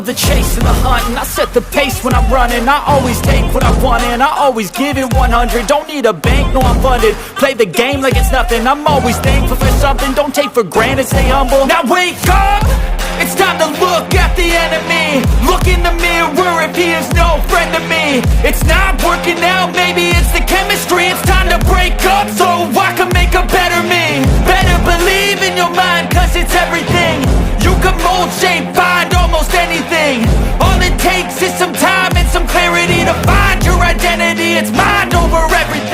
love the chase and the hunt, and I set the pace when I'm running. I always take what I want and I always give it 100. Don't need a bank, no I'm funded. Play the game like it's nothing. I'm always thankful for something. Don't take for granted, stay humble. Now wake up! It's time to look at the enemy. Look in the mirror if he is no friend to me. It's not working out, maybe it's the chemistry. It's time to break up so I can make a better me. Better believe in your mind, cause it's everything. You can mold, shape, find almost anything. All it takes is some time and some clarity to find your identity. It's mind over everything.